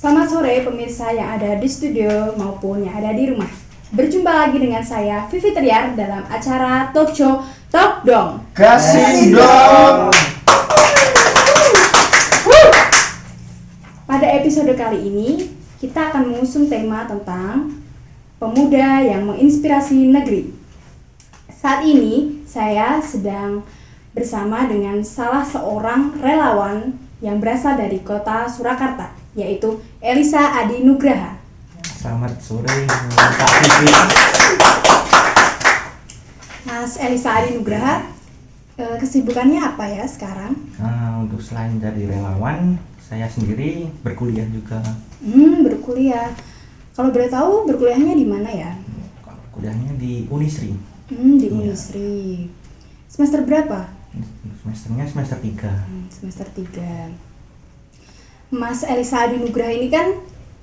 Selamat sore pemirsa yang ada di studio maupun yang ada di rumah. Berjumpa lagi dengan saya Vivi Triar dalam acara talk show Talk Dong. Kasih dong. Pada episode kali ini kita akan mengusung tema tentang pemuda yang menginspirasi negeri. Saat ini saya sedang bersama dengan salah seorang relawan yang berasal dari kota Surakarta, yaitu Elisa Adi Nugraha. Selamat sore, Kak Vivi. Mas Elisa Adi Nugraha, kesibukannya apa ya sekarang? Untuk selain dari relawan, saya sendiri berkuliah juga. Berkuliah. Kalau boleh tahu berkuliahnya di mana ya? Kalau kuliahnya di Unisri. Di Unisri. Semester berapa? Semesternya semester 3. Semester 3. Mas Elisa Adi Nugraha ini kan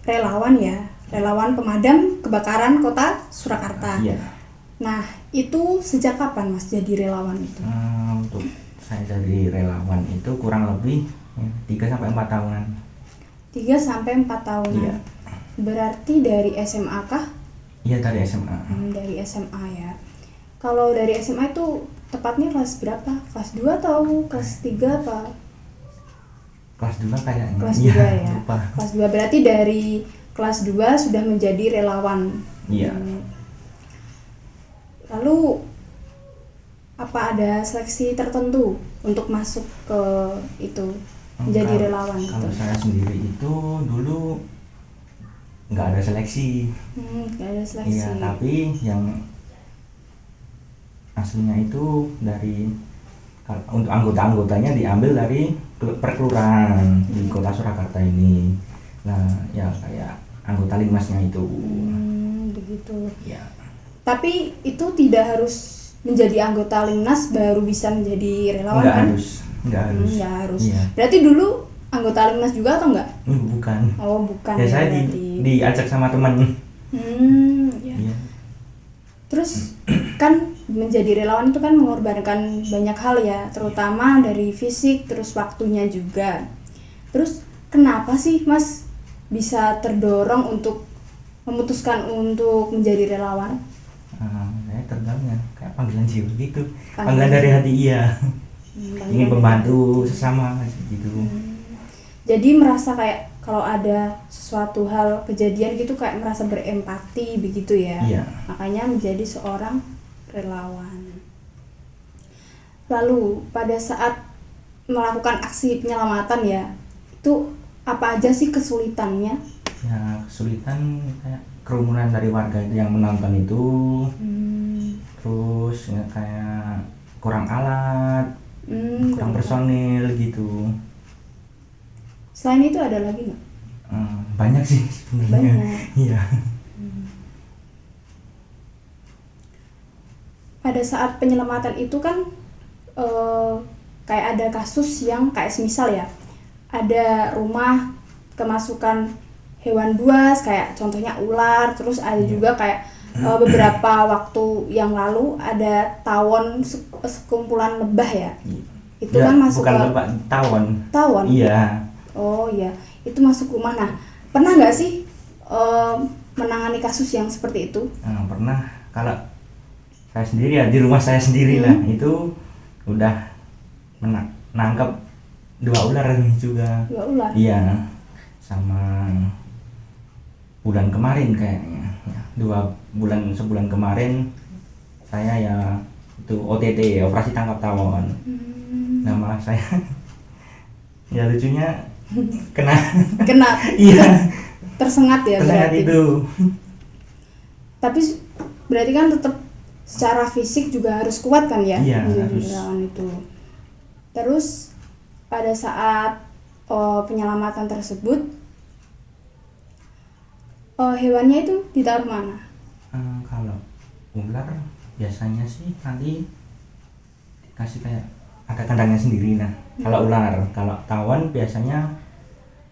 relawan ya, relawan pemadam kebakaran kota Surakarta. Iya. Nah, itu sejak kapan Mas jadi relawan itu? Untuk saya jadi relawan itu kurang lebih 3-4 tahunan. 3-4 tahunan. Iya. Berarti dari SMA kah? Iya, dari SMA. Dari SMA ya. Kalau dari SMA itu tepatnya kelas berapa? Kelas 2 atau kelas 3 apa? Kelas 2 kayaknya. Kelas 2 Iya, ya. lupa. Kelas 2 berarti dari kelas 2 sudah menjadi relawan. Iya. Lalu apa ada seleksi tertentu untuk masuk ke itu menjadi relawan Kalau gitu? saya sendiri itu dulu nggak ada seleksi. Nggak ada seleksi. Iya, tapi yang aslinya itu dari untuk anggota-anggotanya diambil dari perkelurahan di kota Surakarta ini. Nah, ya kayak anggota Linmasnya itu. Begitu. Ya. Tapi itu tidak harus menjadi anggota Linmas baru bisa menjadi relawan Nggak kan? Nggak harus. Nggak harus. Iya. Berarti dulu anggota Linmas juga atau enggak? Bukan. Oh, bukan. Ya, saya berarti. diajak sama teman. Ya. Iya. Terus kan menjadi relawan itu kan mengorbankan banyak hal ya, terutama dari fisik, terus waktunya juga. Terus kenapa sih Mas bisa terdorong untuk memutuskan untuk menjadi relawan? Saya terbangnya kayak panggilan jiwa gitu. Panggilan Panggilan dari hati, iya. Panggilan Ingin dari membantu sesama gitu. Jadi merasa kayak kalau ada sesuatu hal kejadian gitu kayak merasa berempati begitu ya. Iya. Makanya menjadi seorang relawan. Lalu pada saat melakukan aksi penyelamatan ya, itu apa aja sih kesulitannya? Ya, kesulitan kayak kerumunan dari warga itu yang menonton itu. Terus ya, kayak kurang alat, kurang personil gitu. Selain itu ada lagi nggak? Banyak sih sebenarnya. Banyak. Iya. Pada saat penyelamatan itu kan kayak ada kasus yang kayak semisal ya, ada rumah kemasukan hewan buas kayak contohnya ular, terus ada juga kayak beberapa waktu yang lalu ada tawon, sekumpulan lebah ya. Itu Ya, kan masuk bukan ke lebah, tawon. tawon. Iya. Oh iya, itu masuk rumah. Nah, pernah nggak sih menangani kasus yang seperti itu? Pernah. Kalau saya sendiri ya di rumah saya sendiri lah itu udah nangkep 2 ular juga. 2 ular. Iya. Sama bulan kemarin kayaknya. Ya, sebulan kemarin saya ya itu OTT, operasi tangkap tawon. Nah, malah saya ya lucunya kena iya, tersengat ya tersengat berarti. itu. Tapi berarti kan tetap secara fisik juga harus kuat kan ya? Iya, menjadi harus. relawan itu. Terus pada saat penyelamatan tersebut hewannya itu ditaruh mana? Kalau ular biasanya sih nanti dikasih kayak ada kandangnya sendiri. Nah, kalau ular, kalau tawon biasanya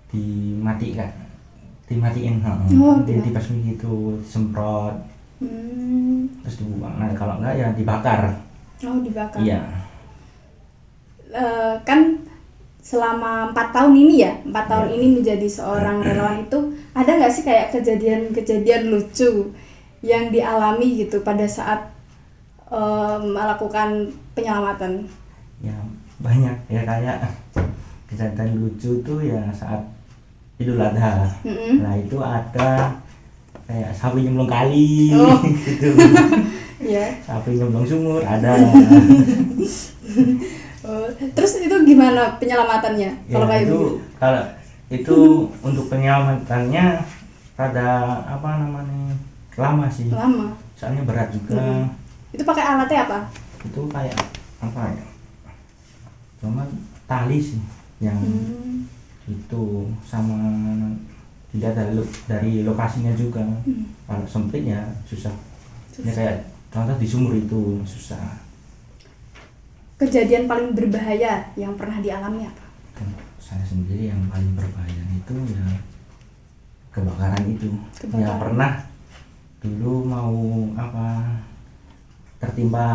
dimatiin, dibasmi gitu, disemprot, terus dibuang. Nah, kalau enggak ya dibakar. Oh, dibakar. Iya. Kan selama 4 tahun ini ya, 4 tahun Ya. ini menjadi seorang relawan itu ada nggak sih kayak kejadian-kejadian lucu yang dialami gitu pada saat melakukan penyelamatan? Ya banyak ya, kayak kejadian lucu tuh ya saat Idul Adha. Mm-mm. Nah itu ada kayak sapi nyemplung kali Oh. gitu. Ya. Sapi nyemplung sumur ada. Oh, terus itu gimana penyelamatannya Ya kalau kayak itu begitu? kalau itu untuk penyelamatannya rada apa namanya lama sih, Lama. soalnya berat juga. Itu pakai alatnya apa? Itu kayak apa ya, cuma tali sih yang itu, sama tidak dari lokasinya juga. Kalau sempit ya susah. Ini kayak contoh di sumur itu susah. Kejadian paling berbahaya yang pernah dialami apa? Dan saya sendiri yang paling berbahaya itu ya kebakaran itu. Ya Kebakaran. pernah dulu mau apa tertimpa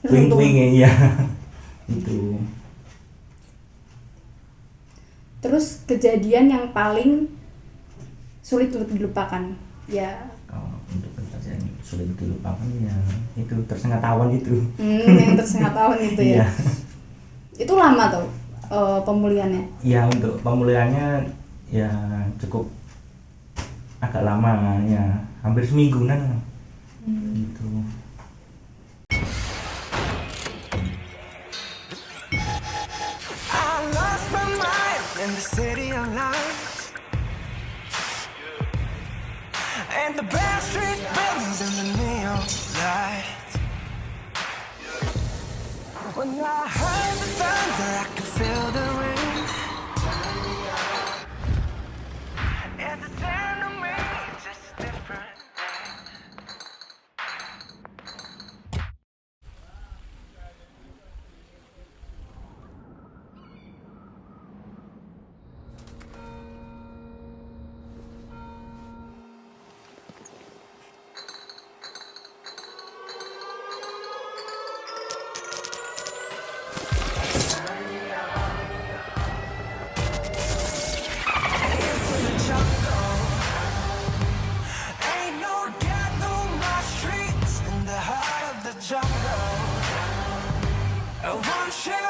puing-puingnya ya itu. Terus kejadian yang paling sulit untuk dilupakan ya? Kalau untuk kejadian sulit dilupakan ya itu tersengat awan itu. Yang tersengat tahun itu ya. Iya. Itu lama tuh pemulihannya. Ya untuk pemulihannya ya cukup agak lama ya, hampir semingguan gitu. I lost my mind in the city of lights, and the bad streets buildings and the neon lights. When I heard the thunder, I could feel the rain, and the sound of me just different. Ain't no God on my streets in the heart of the jungle. Won't you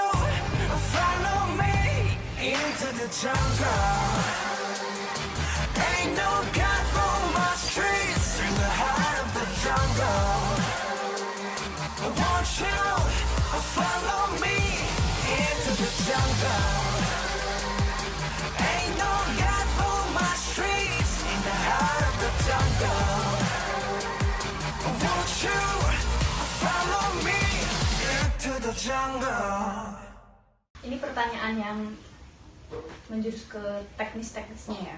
follow me into the jungle? Ain't no God on my streets in the heart of the jungle. Won't you follow me into the jungle? Ain't no God on my streets in the heart of the jungle. Won't you follow me into the jungle? Ini pertanyaan yang menjurus ke teknis-teknisnya ya.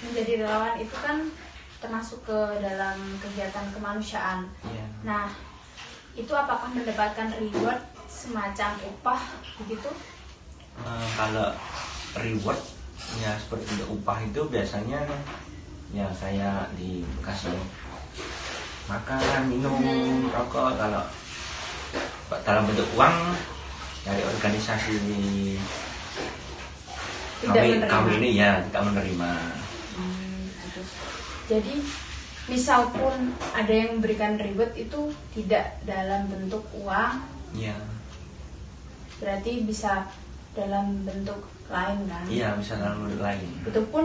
Menjadi relawan itu kan termasuk ke dalam kegiatan kemanusiaan. Iya. Nah, itu apakah mendapatkan reward semacam upah begitu? Kalau reward ya seperti upah itu biasanya ya saya dikasih makan, minum, rokok. Kalau dalam bentuk uang dari organisasi kami ini ya tidak menerima. Gitu. Jadi misal pun ada yang memberikan reward itu tidak dalam bentuk uang, Iya. berarti bisa dalam bentuk lain kan? Iya, bisa dalam bentuk lain. Itu pun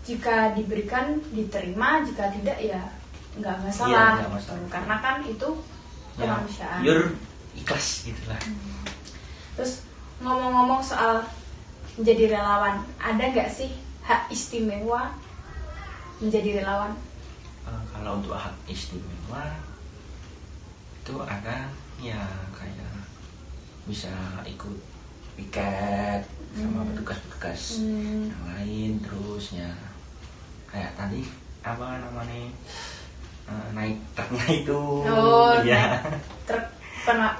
jika diberikan diterima, jika tidak ya nggak masalah. Iya, nggak masalah. Karena kan itu kemanusiaan. Ya, pure ikhlas gitulah. Terus ngomong-ngomong soal menjadi relawan, ada nggak sih hak istimewa menjadi relawan? Kalau untuk hak istimewa itu ada ya kayak bisa ikut piket sama petugas-petugas yang lain, terus ya kayak tadi apa namanya naik truknya itu. Ya Truk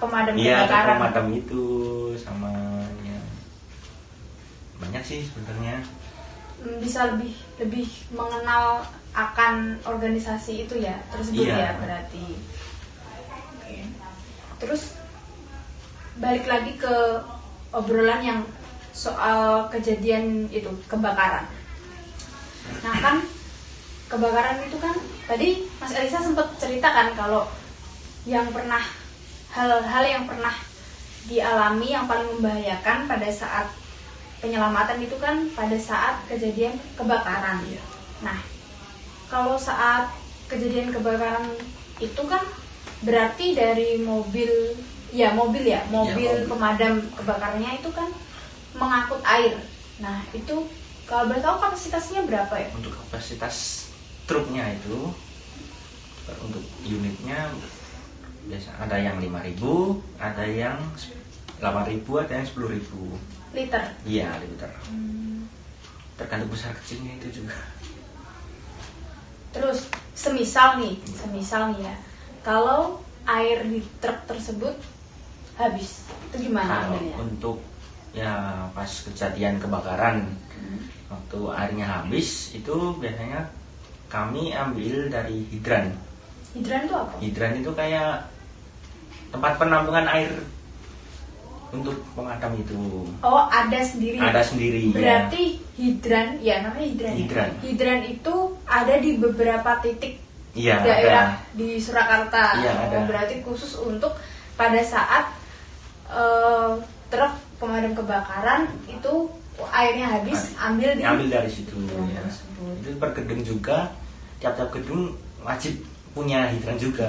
pemadam iya, truk kebakaran. pemadam itu sama ya banyak sih sebenarnya. Bisa lebih mengenal akan organisasi itu ya tersebut. Iya. Ya berarti. Oke. Terus balik lagi ke obrolan yang soal kejadian itu kebakaran. Nah kan kebakaran itu kan tadi Mas Elisa sempat ceritakan kalau yang pernah hal-hal yang pernah dialami yang paling membahayakan pada saat penyelamatan itu kan pada saat kejadian kebakaran. Nah, kalau saat kejadian kebakaran itu kan berarti dari mobil pemadam kebakarannya itu kan mengangkut air. Nah, itu kalau boleh tahu kapasitasnya berapa ya? Untuk kapasitas truknya itu, untuk unitnya biasa ada yang 5.000, ada yang 8.000, ada yang 10.000 Liter? Iya, liter. Tergantung besar kecilnya itu juga. Terus semisal nih ya, kalau air di truk tersebut habis, itu gimana Kalau ambilnya? untuk ya pas kejadian kebakaran, waktu airnya habis itu biasanya kami ambil dari hidran. Hidran itu apa? Hidran itu kayak tempat penampungan air untuk pemadam itu. Oh, ada sendiri. Ada sendiri. Berarti hidran, ya namanya hidran. Hidran. Ya? Hidran itu ada di beberapa titik Iya, daerah ada. di Surakarta. Iya, ada. Berarti khusus untuk pada saat truk pemadam kebakaran itu airnya habis, ambil dari situ. Ya. Itu per gedung juga, tiap-tiap gedung wajib punya hidran juga.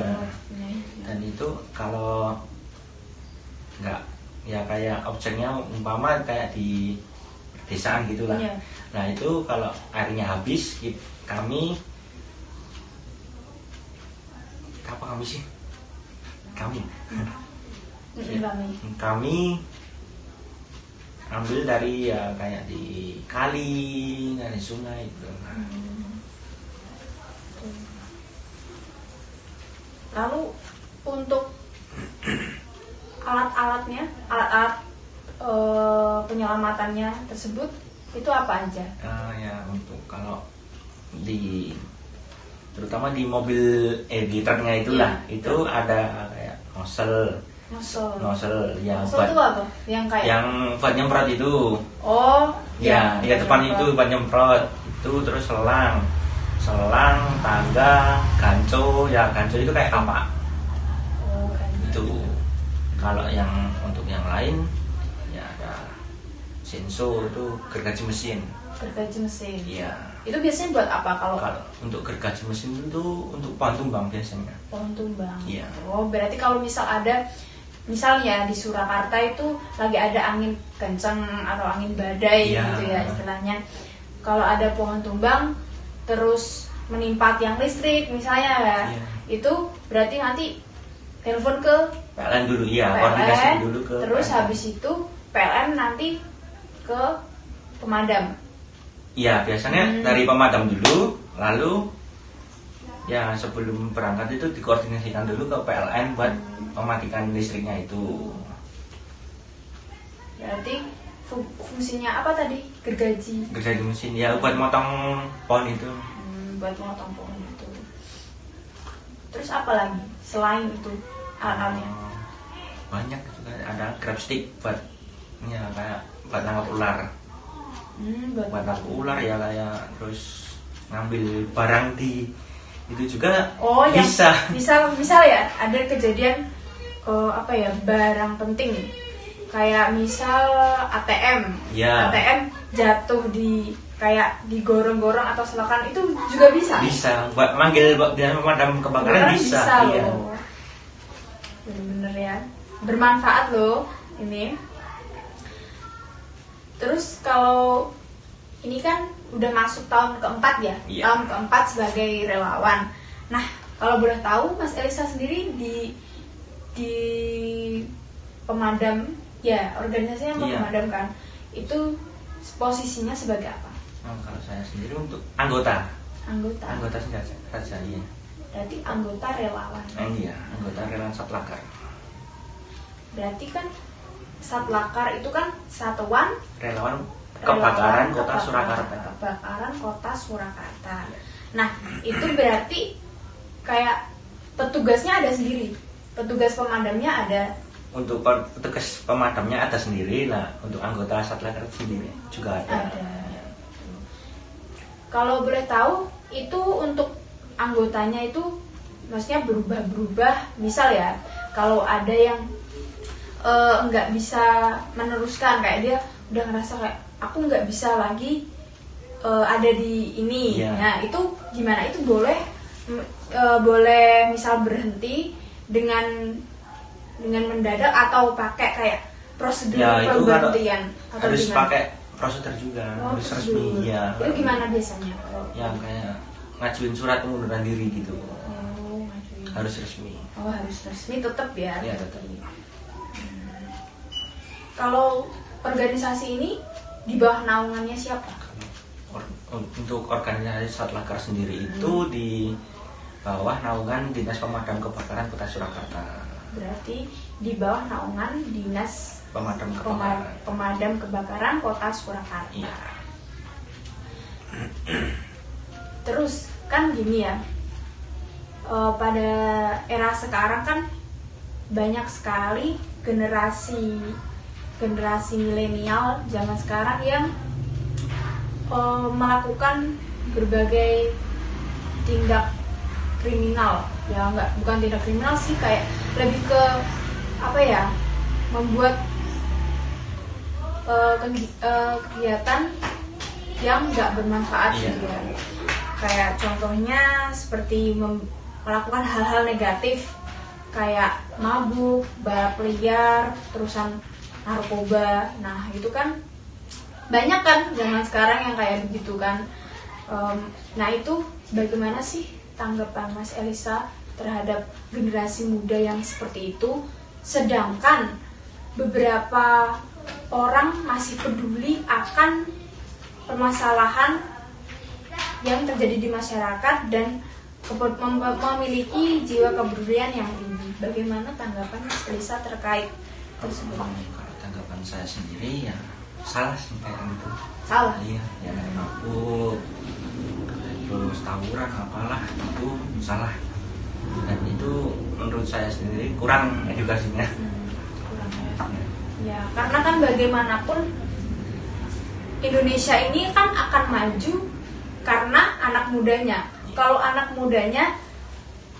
Dan itu kalau nggak ya kayak objeknya umpama kayak di desaan gitulah. Iya. Nah itu kalau airnya habis kami ambil dari ya kayak di kali, dari sungai gitu. Lalu untuk alat penyelamatannya tersebut itu apa aja? Ya untuk kalau terutama di mobil di truknya itulah itu ada kayak nozzle ya Nozzle itu apa? yang buat nyemprot itu. Oh ya depan itu buat nyemprot itu, terus selang, tangga, ganco itu kayak apa? Oh, itu. Kalau yang untuk yang lain ya ada senso, itu gergaji mesin. Iya. Itu biasanya buat apa kalau untuk gergaji mesin itu untuk pohon tumbang biasanya. Pohon tumbang. Iya. Oh, berarti kalau misalnya di Surakarta itu lagi ada angin kencang atau angin badai gitu ya istilahnya. Kalau ada pohon tumbang terus menimpa tiang listrik misalnya ya. Itu berarti nanti telepon ke PLN dulu, koordinasi dulu ke terus PLN. Habis itu PLN nanti ke pemadam. Iya, biasanya dari pemadam dulu, lalu ya sebelum berangkat itu dikoordinasikan dulu ke PLN buat mematikan listriknya itu. Berarti fungsinya apa tadi? Gergaji mesin ya buat motong pohon itu. Buat motong pohon itu. Terus apa lagi selain itu alatnya? Banyak juga, ada grab stick buat kayak buat nangkap ular. Buat nangkap ular ya, kayak terus ngambil barang di itu juga bisa. Misal ya ada kejadian barang penting kayak misal ATM. ATM jatuh di kayak digorong-gorong atau selokan, itu juga bisa. Bisa buat manggil pemadam kebakaran bisa. Iya. Bener-bener ya, bermanfaat loh ini. Terus kalau ini kan udah masuk tahun keempat ya, tahun keempat sebagai relawan. Nah, kalau boleh tahu Mas Elisa sendiri di pemadam ya, organisasi yang memadamkan itu posisinya sebagai apa? Kalau saya sendiri untuk anggota saja ya. Berarti anggota relawan. Iya, anggota relawan Satlakar. Berarti kan Satlakar itu kan satuan relawan kebakaran Kota Surakarta. Kebakaran Kota Surakarta. Nah, itu berarti kayak petugasnya ada sendiri. Petugas pemadamnya ada untuk petugas pemadamnya ada sendiri. Nah, untuk anggota Satlaker sendiri juga ada. Kalau boleh tahu, itu untuk anggotanya itu maksudnya berubah-berubah. Misal ya, kalau ada yang nggak bisa meneruskan, kayak dia udah ngerasa kayak aku nggak bisa lagi ada di ini. Iya. Nah, itu gimana? Itu boleh boleh misal berhenti dengan mendadak atau pakai kayak prosedur Ya, itu pemberhentian atau harus gimana? pakai prosedur juga, Oh, harus prosedur. resmi ya. Itu gimana biasanya? Ya kayak ngajuin surat pengunduran diri gitu. Oh, ngajuin. Harus resmi. Oh, harus resmi tetap ya. Ya tetap. Kalau organisasi ini di bawah naungannya siapa? Untuk organisasi Satlaker sendiri itu di bawah naungan Dinas Pemadam Kebakaran Kota Surakarta. Berarti di bawah naungan Dinas Pemadam Kebakaran. Pemadam Kebakaran Kota Surakarta. Iya. Terus kan gini ya, pada era sekarang kan banyak sekali generasi milenial zaman sekarang yang melakukan berbagai tindak kriminal. Ya bukan tindak kriminal sih, kayak lebih ke apa ya, membuat kegiatan yang nggak bermanfaat gitu ya. Kayak contohnya seperti melakukan hal-hal negatif kayak mabuk, balap liar, terusan narkoba. Nah itu kan banyak kan zaman sekarang yang kayak begitu kan. Nah itu bagaimana sih tanggapan Mas Elisa terhadap generasi muda yang seperti itu, sedangkan beberapa orang masih peduli akan permasalahan yang terjadi di masyarakat dan memiliki jiwa kepedulian yang tinggi. Bagaimana tanggapan Mas Elisa terkait tersebut? Kalau tanggapan saya sendiri ya salah sih kayak gitu. Salah? Iya, ya mabuk, terus tawuran apalah itu salah. Dan itu menurut saya sendiri kurang edukasinya. Kurang ya, karena kan bagaimanapun Indonesia ini kan akan maju karena anak mudanya. Kalau anak mudanya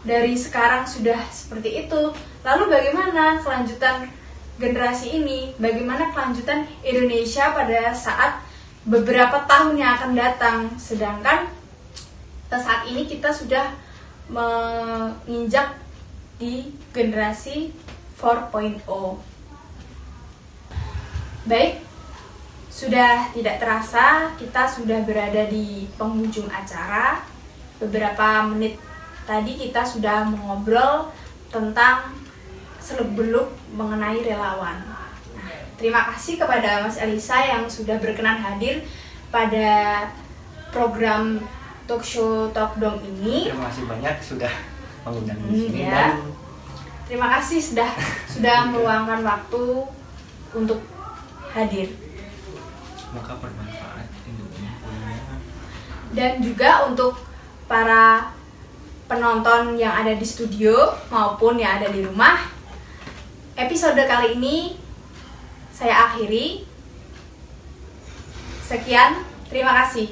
dari sekarang sudah seperti itu, lalu bagaimana kelanjutan generasi ini? Bagaimana kelanjutan Indonesia pada saat beberapa tahun yang akan datang? Sedangkan saat ini kita sudah menginjak di generasi 4.0. Baik, sudah tidak terasa kita sudah berada di penghujung acara. Beberapa menit tadi kita sudah mengobrol tentang seluk-beluk mengenai relawan. Nah, terima kasih kepada Mas Elisa yang sudah berkenan hadir pada program Talk Show Talk Dong ini. Terima kasih banyak sudah mengundang di sini Ya. dan Terima kasih sudah meluangkan waktu untuk hadir. semoga bermanfaat infonya. Dan juga untuk para penonton yang ada di studio maupun yang ada di rumah, episode kali ini saya akhiri. Sekian, terima kasih.